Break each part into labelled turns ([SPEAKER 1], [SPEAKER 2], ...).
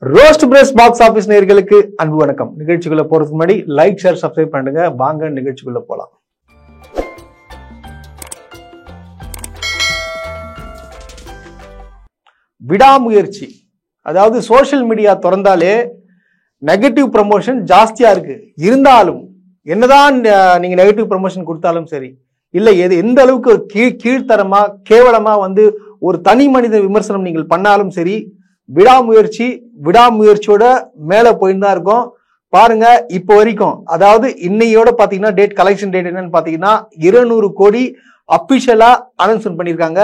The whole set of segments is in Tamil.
[SPEAKER 1] ரோஸ்ட் பிரஸ் பாக்ஸ் ஆபீஸ் நேயர்களுக்கு அன்பு வணக்கம். நிகழ்ச்சிக்குள்ள போறதுக்கு முன்னாடி லைக், ஷேர், சப்ஸ்கிரைப் பண்ணுங்க. வாங்க நிகழ்ச்சிக்குள்ள போலாம். விடாமுயற்சி, அதாவது சோசியல் மீடியா திறந்தாலே நெகட்டிவ் ப்ரமோஷன் ஜாஸ்தியா இருக்கு. இருந்தாலும் என்னதான் நீங்க நெகட்டிவ் ப்ரமோஷன் கொடுத்தாலும் சரி, இல்ல எந்த அளவுக்கு ஒரு கீழ்த்தரமா கேவலமா ஒரு தனி மனித விமர்சனம் நீங்கள் பண்ணாலும் சரி, விடாமுயற்சியோட மேல போயிட்டு தான் இருக்கும். பாருங்க, இப்போ வரைக்கும், அதாவது இன்னையோட பாத்தீங்கன்னா டேட், கலெக்ஷன் டேட் என்னன்னு பாத்தீங்கன்னா 200 கோடி அபிஷியலா அனௌன்ஸ்மெண்ட் பண்ணிருக்காங்க.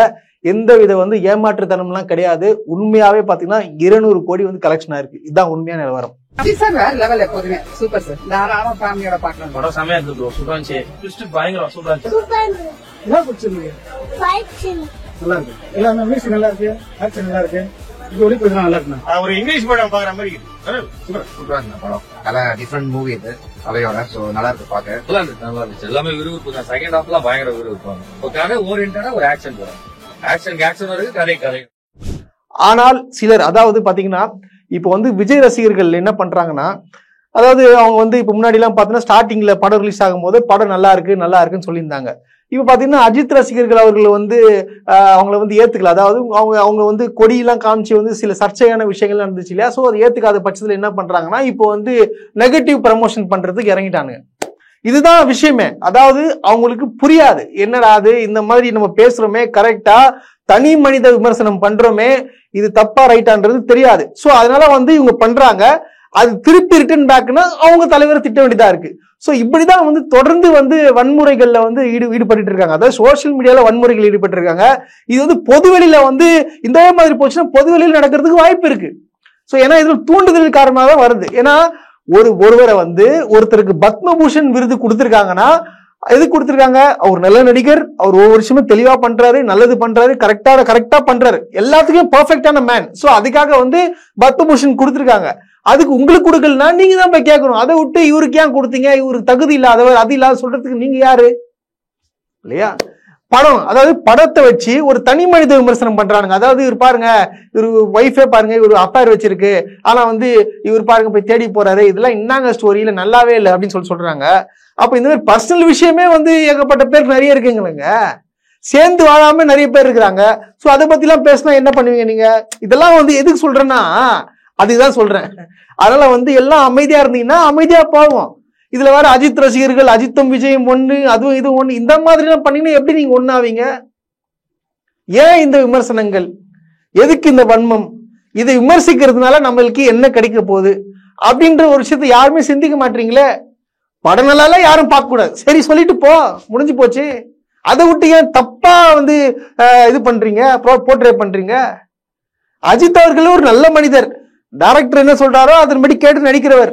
[SPEAKER 1] எந்த வித ஏமாற்றுத்தனம் எல்லாம் கிடையாது. உண்மையாவே பாத்தீங்கன்னா 200 கோடி கலெக்ஷன் ஆயிருக்கு. இதுதான் உண்மையான நிலவரம்.
[SPEAKER 2] சூப்பர் சார், தாராளமா ஃபேமிலியோட பார்க்கலாம். படம் செமையா இருக்கு ப்ரோ, சூப்பரா இருந்துச்சு. ட்விஸ்ட் பயங்கரம், சூப்பரா இருந்துச்சு.
[SPEAKER 3] என்ன பிடிச்சிருக்கு? நல்லா இருக்கு. எல்லாமே மியூசிக் நல்லா இருக்கு, ஆக்ஷன் நல்லா இருக்கு. இது ஒளி கொஞ்சம் நல்லா இருக்கு. ஒரு இங்கிலீஷ் படம் பாக்குற மாதிரி
[SPEAKER 4] சூப்பரா இருக்கு படம். நல்ல டிஃபரெண்ட் மூவி இது அவையோட. சோ நல்லா இருக்கு பாக்க.
[SPEAKER 5] நல்லா இருந்துச்சு. எல்லாமே விறுவிறுப்பு தான். செகண்ட் ஹாஃப்ல பயங்கர விறுவிறுப்பாங்க. ஒரு கதை ஓரியன்டா ஒரு ஆக்ஷன் படம். ஆக்ஷன் இருக்கு, கதை.
[SPEAKER 1] ஆனால் சிலர், அதாவது பாத்தீங்கன்னா இப்போ விஜய் ரசிகர்கள் என்ன பண்றாங்கன்னா, அதாவது அவங்க இப்ப முன்னாடி எல்லாம் பாத்தீங்கன்னா ஸ்டார்டிங்ல படம் ரிலீஸ் ஆகும் போது படம் நல்லா இருக்குன்னு சொல்லியிருந்தாங்க. இப்ப பாத்தீங்கன்னா அஜித் ரசிகர்கள் அவர்கள் அவங்கள ஏத்துக்கல. அதாவது அவங்க கொடியெல்லாம் காமிச்சு சில சர்ச்சையான விஷயங்கள் நடந்துச்சு இல்லையா? சோ அதை ஏத்துக்காத பட்சத்துல என்ன பண்றாங்கன்னா, இப்போ நெகட்டிவ் ப்ரமோஷன் பண்றதுக்கு இறங்கிட்டானுங்க. இதுதான் விஷயமே. அதாவது அவங்களுக்கு புரியாது, என்னடா அது, இந்த மாதிரி நம்ம பேசுறோமே கரெக்டா, தனி மனித விமர்சனம் பண்றோமே, இது தப்பா ரைட்டான்றது தெரியாது. சோ அதனால இவங்க பண்றாங்க. அது திருப்பி ரிட்டர்ன் பேக்னா அவங்க தலைவரை திட்ட வேண்டியதா இருக்கு. சோ இப்படிதான் தொடர்ந்து வன்முறைகள்ல ஈடுபட்டு இருக்காங்க. அதாவது சோசியல் மீடியால வன்முறைகள் ஈடுபட்டு இருக்காங்க. இது பொதுவெளியில இந்த மாதிரி போச்சுன்னா பொதுவெளியில் நடக்கிறதுக்கு வாய்ப்பு இருக்கு. சோ ஏன்னா இதுல தூண்டுதல் காரணமாக தான் வருது. ஏன்னா ஒருவரை ஒருத்தருக்கு பத்மபூஷன் விருது கொடுத்திருக்காங்கன்னா, எது கொடுத்திருக்காங்க? அவர் நல்ல நடிகர், அவர் ஒவ்வொரு விஷயமும் தெளிவா பண்றாரு, நல்லது பண்றாரு, கரெக்டா பண்றாரு, எல்லாத்துக்கும் பெர்ஃபெக்டான மேன். சோ அதுக்காக பத்மபூஷன் கொடுத்திருக்காங்க. அதுக்கு உங்களுக்கு கொடுக்கலன்னா நீங்க தான் போய் கேட்கணும். அதை விட்டு இவருக்கு ஏன் கொடுத்தீங்க, இவருக்கு தகுதி இல்லாதவர், அது இல்லாத சொல்றதுக்கு நீங்க யாரு இல்லையா? படம், அதாவது படத்தை வச்சு ஒரு தனி மனித விமர்சனம் பண்றானுங்க. அதாவது இவர் பாருங்க, இவர் ஒய்ஃபே பாருங்க, இவர் அஃபேர் வச்சிருக்கு, ஆனா இவர் பாருங்க போய் தேடி போறாரு, இதெல்லாம் என்னங்க ஸ்டோரி, இல்ல நல்லாவே இல்லை அப்படின்னு சொல்றாங்க. அப்ப இந்த மாதிரி பர்சனல் விஷயமே ஏகப்பட்ட பேர் நிறைய இருக்குங்களேங்க. சேர்ந்து வாழாம நிறைய பேர் இருக்கிறாங்க. சோ அதை பத்தி எல்லாம் பேசினா என்ன பண்ணுவீங்க நீங்க? இதெல்லாம் எதுக்கு சொல்றேன்னா அதுதான் சொல்றேன். அதனால எல்லாம் அமைதியா இருந்தீங்கன்னா அமைதியா போவோம். இதுல வேற அஜித் ரசிகர்கள், அஜித்தும் விஜயும் ஒண்ணு, அதுவும் இது ஒண்ணு, இந்த மாதிரி எல்லாம் பண்ணீங்கன்னா எப்படி நீங்க ஒண்ணாவீங்க? ஏன் இந்த விமர்சனங்கள்? எதுக்கு இந்த வன்மம்? இதை விமர்சிக்கிறதுனால நம்மளுக்கு என்ன கிடைக்க போகுது அப்படின்ற ஒரு விஷயத்தை யாருமே சிந்திக்க மாட்டீங்களே. படம் நல்லால யாரும் பார்க்க கூடாது, சரி சொல்லிட்டு போ, முடிஞ்சு போச்சு. அதை விட்டு ஏன் தப்பா இது பண்றீங்க, போர்ட்ரே பண்றீங்க? அஜித் அவர்கள் ஒரு நல்ல மனிதர், டைரக்டர் என்ன சொல்றாரோ அதன்படி கேட்டு நடிக்கிறவர்.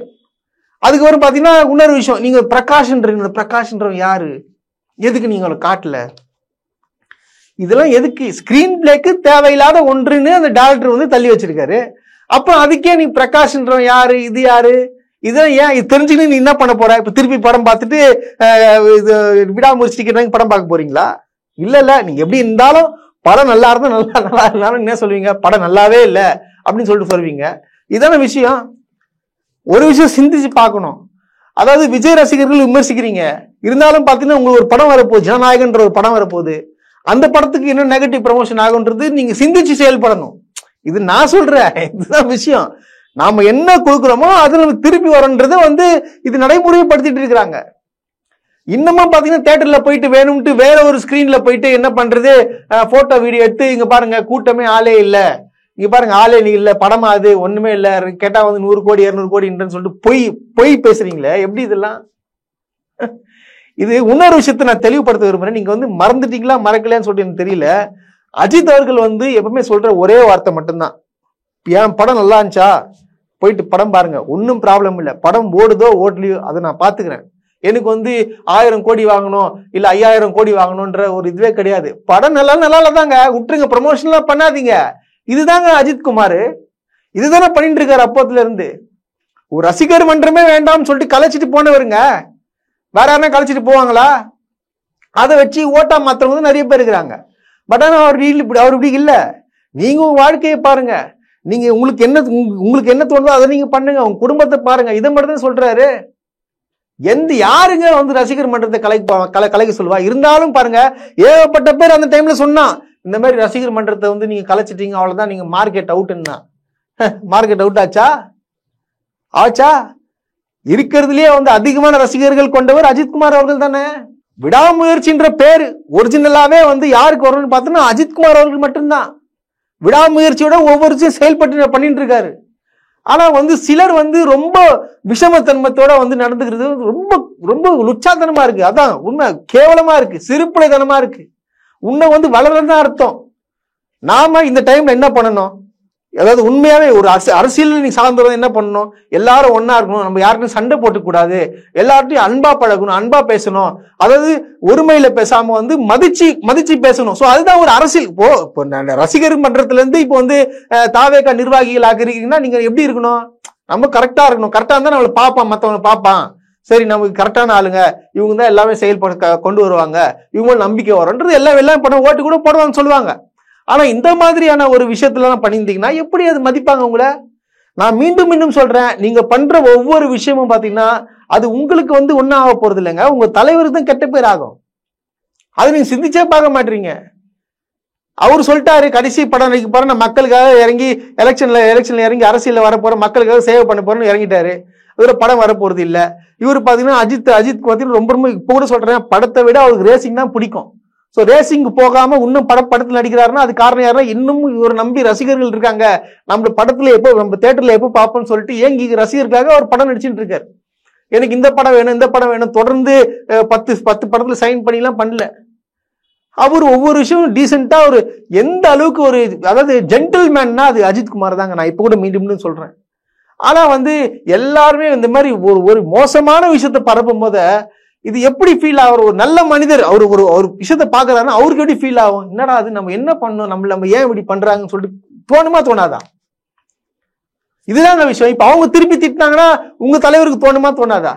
[SPEAKER 1] அதுக்கப்புறம் பாத்தீங்கன்னா இன்னொரு விஷயம், நீங்க பிரகாஷ்ன்றவன் யாரு, எதுக்கு நீங்க அவளை காட்டல? இதெல்லாம் எதுக்கு? ஸ்கிரீன் பிளேக்கு தேவையில்லாத ஒன்றுன்னு அந்த டைரக்டர் தள்ளி வச்சிருக்காரு. அப்ப அதுக்கே நீ பிரகாஷ்ன்றவன் யாரு, இது யாரு, இதெல்லாம் ஏன் இது தெரிஞ்சுன்னு நீ என்ன பண்ண போற? இப்ப திருப்பி படம் பார்த்துட்டு விடாமுயற்சிக்கு படம் பார்க்க போறீங்களா? இல்ல, நீங்க எப்படி இருந்தாலும் படம் நல்லா இருந்தாலும் என்ன சொல்லுவீங்க? படம் நல்லாவே இல்லை அப்படின்னு சொல்லிட்டு சொல்லுவீங்க. இதான விஷயம். ஒரு விஷயம் சிந்திச்சு பார்க்கணும். அதாவது விஜய் ரசிகர்கள் விமர்சிக்கிறீங்க, இருந்தாலும் பாத்தீங்கன்னா உங்களுக்கு ஒரு படம் வரப்போகுது, ஜனநாயகன்ற ஒரு படம் வரப்போகுது. அந்த படத்துக்கு என்ன நெகட்டிவ் ப்ரமோஷன் ஆகுன்றது நீங்க சிந்திச்சு செயல்படணும். இது நான் சொல்றேன், இதுதான் விஷயம். நாம என்ன கொடுக்குறோமோ அது நமக்கு திருப்பி வரன்றது இது நடைமுறைப்படுத்திட்டு இருக்கிறாங்க. இன்னமும் பாத்தீங்கன்னா தியேட்டர்ல போயிட்டு வேணும்ட்டு வேற ஒரு ஸ்கிரீன்ல போயிட்டு என்ன பண்றது, போட்டோ வீடியோ எடுத்து, இங்க பாருங்க கூட்டமே ஆளே இல்ல, இங்க பாருங்க ஆளே இல்ல, படமா அது ஒண்ணுமே இல்ல, கேட்டா 100 கோடி 200 கோடின்னு சொல்லிட்டு பொய் பேசுறீங்களே, எப்படி இதெல்லாம்? இது இன்னொரு விஷயத்தை நான் தெளிவுபடுத்த விரும்புறேன். நீங்க மறந்துட்டீங்களா மறக்கலையான்னு சொல்லிட்டு எனக்கு தெரியல. அஜித் அவர்கள் எப்பவுமே சொல்ற ஒரே வார்த்தை மட்டும்தான், என் படம் நல்லா இருந்துச்சா போயிட்டு படம் பாருங்க, ஒன்னும் ப்ராப்ளம் இல்லை, படம் ஓடுதோ ஓடலையோ அதை நான் பாத்துக்கிறேன், எனக்கு 1000 கோடி வாங்கணும் இல்ல 5000 கோடி வாங்கணும்ன்ற ஒரு இதுவே கிடையாது. படம் நல்லா தாங்க, விட்டுருங்க, ப்ரமோஷன்லாம் பண்ணாதீங்க. இதுதாங்க அஜித் குமார், இதுதானே பண்ணிட்டு இருக்காரு அப்போத்துல இருந்து. ஒரு ரசிகர் மன்றமே வேண்டாம்னு சொல்லிட்டு கலைச்சிட்டு போனவருங்க, வேற யாருன்னா கலைச்சிட்டு போவாங்களா? அதை வச்சு ஓட்டா மாத்திரவங்க நிறைய பேர் இருக்கிறாங்க. பட் ஆனா அவர் இப்படி இல்ல. நீங்க உங்க வாழ்க்கையை பாருங்க, நீங்க உங்களுக்கு என்ன தோணுதோ அதை நீங்க பண்ணுங்க, உங்க குடும்பத்தை பாருங்க. இதை மட்டும் தான் சொல்றாரு. யாருங்க வந்து ரசிகர் மன்றத்தை கலைக்க சொல்லுவா? இருந்தாலும் பாருங்க, ஏகப்பட்ட பேர் அந்த டைம்ல சொன்னா இந்த மாதிரி ரசிகர் மன்றத்தை வந்து நீங்க கலைச்சிட்டீங்க, அவ்வளவுதான், நீங்க மார்க்கெட் அவுட்னா. மார்க்கெட் அவுட் ஆச்சா? இருக்கிறதுலயே வந்து அதிகமான ரசிகர்கள் கொண்டவர் அஜித்குமார் அவர்கள் தானே. விடாமுயற்சின்ற பேரு ஒரிஜினலாவே வந்து யாருக்கு வரணும்னு பார்த்தோம்னா அஜித்குமார் அவர்கள் மட்டும்தான். விடாமுயற்சியோட ஒவ்வொரு செயல்பட்டு பண்ணிட்டு இருக்காரு. ஆனா வந்து சிலர் வந்து ரொம்ப விஷமத்தன்மத்தோட வந்து நடந்துக்கிறது ரொம்ப ரொம்ப லுச்சாத்தனமா இருக்கு. அதான் உண்மை, கேவலமா இருக்கு, சிறுபிள்ளைத்தனமா இருக்கு. உன்னை வந்து வளரதான் அர்த்தம். நாம இந்த டைம்ல என்ன பண்ணணும்? அதாவது உண்மையாவே ஒரு அரசியல் நீ சார்ந்தவங்க என்ன பண்ணணும்? எல்லாரும் ஒன்னா இருக்கணும், நம்ம யாருக்கும் சண்டை போட்டுக்க கூடாது, எல்லார்ட்டையும் அன்பா பழகணும், அன்பா பேசணும். அதாவது ஒருமையில பேசாம வந்து மதிச்சு பேசணும். சோ அதுதான் ஒரு அரசியல். இப்போ ரசிகர் மன்றத்துல இருந்து இப்போ வந்து தாவேகா நிர்வாகிகள் ஆகிறீங்கன்னா நீங்க எப்படி இருக்கணும்? நம்ம கரெக்டா இருக்கணும். கரெக்டா இருந்தா நம்மளை பார்ப்பான், மத்தவங்க பார்ப்பான். சரி, நமக்கு கரெக்டான ஆளுங்க இவங்க தான் எல்லாமே செயல்பட கொண்டு வருவாங்க, இவங்க நம்பிக்கை வரும்ன்றது எல்லாம் பண்ண ஓட்டு கூட போடுவாங்கன்னு சொல்லுவாங்க. ஆனா இந்த மாதிரியான ஒரு விஷயத்துல எல்லாம் பண்ணியிருந்தீங்கன்னா எப்படி அது மதிப்பாங்க உங்களை? நான் மீண்டும் சொல்றேன், நீங்க பண்ற ஒவ்வொரு விஷயமும் பாத்தீங்கன்னா அது உங்களுக்கு வந்து ஒன்னும் ஆக போறது இல்லைங்க, உங்க தலைவருக்கு தான் கெட்ட பேர் ஆகும். அது நீங்க சிந்திச்சே பார்க்க மாட்டீங்க. அவர் சொல்லிட்டாரு, கடைசி படம் நடிக்க போறேன், நான் மக்களுக்காக இறங்கி எலெக்ஷன்ல இறங்கி அரசியல்ல வர போறேன், மக்களுக்காக சேவை பண்ண போறேன்னு இறங்கிட்டாரு. இவர படம் வரப்போறது இல்ல. இவரு பாத்தீங்கன்னா அஜித் பாத்தீங்கன்னா ரொம்ப இப்ப கூட சொல்றேன், படத்தை விட அவருக்கு ரேசிங் தான் பிடிக்கும். சோ ரேசிங் போகாம இன்னும் படத்துல நடிக்கிறாருன்னா அது காரணம் யாருன்னா, இன்னும் இவர் நம்பி ரசிகர்கள் இருக்காங்க, நம்ம படத்துல நம்ம தியேட்டர்ல எப்போ பார்ப்போம்னு சொல்லிட்டு ஏங்கி ரசிகர்களுக்காக அவர் படம் நடிச்சுட்டு இருக்காரு. எனக்கு இந்த படம் வேணும் தொடர்ந்து 10 படத்துல சைன் பண்ணிலாம் பண்ணல. அவர் ஒவ்வொரு விஷயம் டீசெண்டா ஒரு எந்த அளவுக்கு ஒரு அதாவது ஜென்டில்மேன்னா அது அஜித்குமார் தாங்க. நான் இப்ப கூட மீண்டும் சொல்றேன். ஆனா வந்து எல்லாருமே இந்த மாதிரி ஒரு மோசமான விஷயத்த பரப்பும் போத இது எப்படி ஃபீல் ஆகும்? ஒரு நல்ல மனிதர் அவர் ஒரு விஷயத்த பாக்குறாருன்னா அவருக்கு எப்படி ஃபீல் ஆகும்? என்னடா அது, நம்ம என்ன பண்ணோம், நம்ம ஏன் இப்படி பண்றாங்கன்னு சொல்லிட்டு தோணுமா தோணாதான்? இதுதாங்க விஷயம். இப்ப அவங்க திருப்பி திட்டினாங்கன்னா உங்க தலைவருக்கு தோணுமா தோணாதா?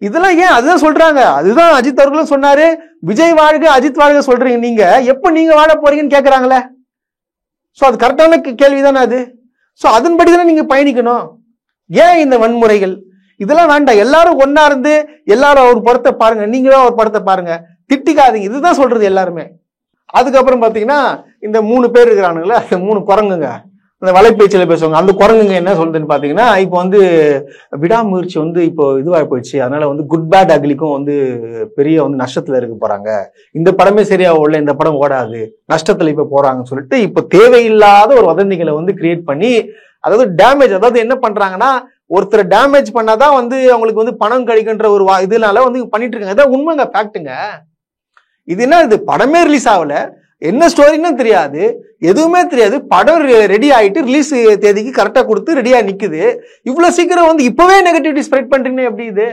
[SPEAKER 1] இதெல்லாம் ஏன் அதுதான் சொல்றாங்க. அதுதான் அஜித் அவர்களும் சொன்னாரு, விஜய் வாழ்க அஜித் வாழ்க சொல்றீங்க, நீங்க எப்ப நீங்க வாழ போறீங்கன்னு கேக்குறாங்களே. சோ அது கரெக்டான கேள்விதானே அது. சோ அதன்படிதானே நீங்க பயணிக்கணும். ஏன் இந்த வன்முறைகள் இதெல்லாம் வேண்டாம். எல்லாரும் ஒன்னா இருந்து எல்லாரும் அவர் படத்தை பாருங்க, நீங்களும் அவர் படத்தை பாருங்க, திட்டிக்காதீங்க. இதுதான் சொல்றது எல்லாருமே. அதுக்கப்புறம் பாத்தீங்கன்னா இந்த 3 பேர் இருக்கிறானுங்களா, அந்த 3 குரங்குங்க, அந்த வலைப்பேச்சில பேசுவாங்க, அந்த குரங்குங்க என்ன சொல்றதுன்னு பாத்தீங்கன்னா, இப்போ வந்து விடாமுயற்சி வந்து இப்போ இதுவாக போயிடுச்சு, அதனால வந்து குட் பேட் அக்லிக்கும் வந்து பெரிய வந்து நஷ்டத்துல இருக்க போறாங்க, இந்த படமே சரியா ஓடல, இந்த படம் ஓடாது, நஷ்டத்துல இப்ப போறாங்கன்னு சொல்லிட்டு இப்ப தேவையில்லாத ஒரு வதந்திகளை வந்து கிரியேட் பண்ணி, அதாவது டேமேஜ், அதாவது என்ன பண்றாங்கன்னா ஒருத்தர் டேமேஜ் பண்ணாதான் வந்து அவங்களுக்கு வந்து பணம் கிடைக்குன்ற ஒரு இதனால வந்து பண்ணிட்டு இருக்காங்க. இதான் உண்மைங்க, ஃபேக்ட்டுங்க. இது என்ன, இது படமே ரிலீஸ் ஆகல, என்ன ஸ்டோரின்னு தெரியாது, எதுவுமே தெரியாது, படம் ரெடி ஆயிட்டு ரிலீஸ் தேதிக்கு கரெக்டா கொடுத்து ரெடியா நிக்குது. இவ்வளவு சீக்கிரம் வந்து இப்பவே நெகட்டிவிட்டி ஸ்ப்ரெட் பண்றீங்கன்னா எப்படி இது?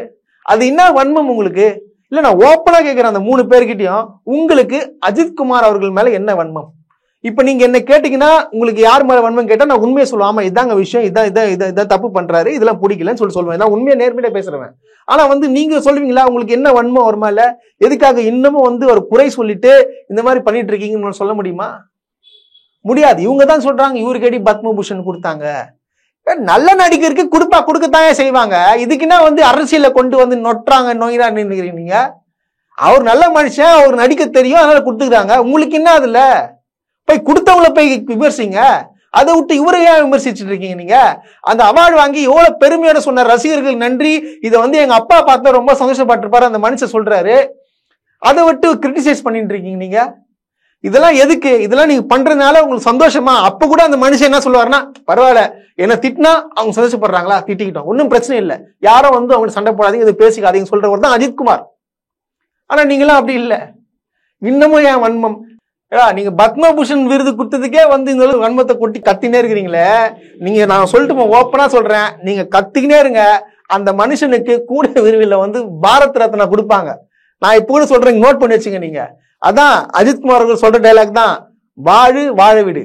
[SPEAKER 1] அது என்ன வன்மம் உங்களுக்கு? இல்ல நான் ஓப்பனா கேட்கிறேன் அந்த 3 பேர்கிட்டயும், உங்களுக்கு அஜித்குமார் அவர்கள் மேல என்ன வன்மம்? இப்ப நீங்க என்ன கேட்டீங்கன்னா உங்களுக்கு யார் மேல வன்மம் கேட்டா நான் உண்மையை சொல்லுவேன், ஆமா இதாங்க விஷயம், இதான் தப்பு பண்றாரு, இதெல்லாம் பிடிக்கலன்னு சொல்லுவேன், நான் உண்மையை நேர்மையா பேசுறேன். ஆனா வந்து நீங்க சொல்லுவீங்களா உங்களுக்கு என்ன வன்மம் ஒரு மேல? எதுக்காக இன்னமும் வந்து ஒரு குறை சொல்லிட்டு இந்த மாதிரி பண்ணிட்டு இருக்கீங்கன்னு சொல்ல முடியுமா? முடியாது. இவங்க தான் சொல்றாங்க இவருக்கு பத்மபூஷன் கொடுத்தாங்க. நல்ல நடிகருக்கு கொடுக்கத்தாங்க செய்வாங்க. இதுக்குன்னா வந்து அரசியல கொண்டு வந்து நொட்டுறாங்க, நோய்தான் நினைக்கிறீங்க. அவர் நல்ல மனுஷன், அவர் நடிக்க தெரியும், அதனால கொடுத்துக்கிறாங்க. உங்களுக்கு என்ன அதுல? போய் கொடுத்தவங்களை போய் விமர்சிங்க, அதை விட்டு இவரை ஏன் விமர்சிச்சுட்டு இருக்கீங்க? நீங்க அந்த அவார்டு வாங்கி எவ்வளவு பெருமையோட சொன்ன ரசிகர்கள் நன்றி, இதை வந்து எங்க அப்பா பார்த்தா ரொம்ப சந்தோஷப்பட்டிருப்பாரு அந்த மனுஷன் சொல்றாரு, அதை விட்டு கிரிட்டிசைஸ் பண்ணிட்டு இருக்கீங்க நீங்க. இதெல்லாம் எதுக்கு? இதெல்லாம் நீங்க பண்றதுனால உங்களுக்கு சந்தோஷமா? அப்ப கூட அந்த மனுஷன் என்ன சொல்லுவாருன்னா, பரவாயில்ல என்ன திட்டினா அவங்க சந்தோஷப்படுறாங்களா, திட்டிக்கிட்டோம், ஒன்னும் பிரச்சனை இல்லை, யாரும் வந்து அவங்க சண்டை போடாதீங்க, இது பேசிக்காதீங்க சொல்றவர் தான் அஜித்குமார். ஆனா நீங்களாம் அப்படி இல்லை. இன்னமும் ஏன் வன்மம்? நீங்க பத்மபூஷன் விருது கொடுத்ததுக்கே வந்து இந்த வன்மத்தை கொட்டி கத்தினே இருக்கிறீங்களே. நீங்க நான் சொல்லிட்டு ஓப்பனா சொல்றேன், நீங்க கத்திக்கினே இருங்க, அந்த மனுஷனுக்கு கூட விருவில வந்து பாரத் ரத்னா கொடுப்பாங்க. நான் இப்ப கூட சொல்றேன், நோட் பண்ணி வச்சுங்க நீங்க. அதான் அஜித்குமார் சொல்ற டைலாக் தான், வாழு வாழ விடு.